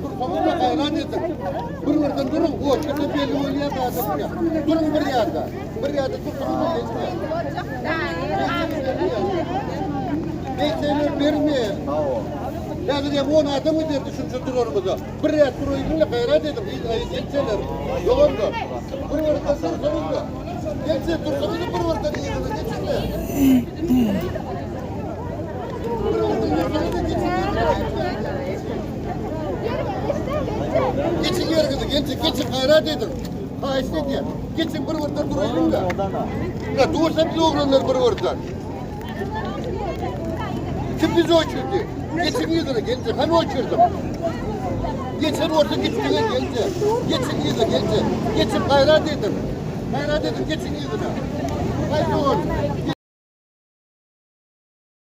dursanız da hayran edin. Bir yerden durun, o çıkıp belli oynayan da adam ya. Durun bir yerde. Bir yerde dursanız da geçmeyin. Bekleyin vermeyin. Yani diye 10 adam mı derdi şu durumumuza. Bir yerde duruyla hayran edin. Geçseler. Yolunda. Bir yerden dursanız da. Geçse dursanız da bir yerden yiyiniz. Geçsinler. Geçin yer kızı, geçin hayrat edin. Ha işte diye. Geçin bir vırdan durayım da. Ya doğursa bizi oğlanlar bir vırdan. Kim bizi uçurdu? Geçin yüzüne gelince, hani uçurdum? Geçin orada geçin gelince. Geçin yüzüne gelince. Geçin hayrat edin. Hayrat edin geçin yüzüne. Haydi oğlum.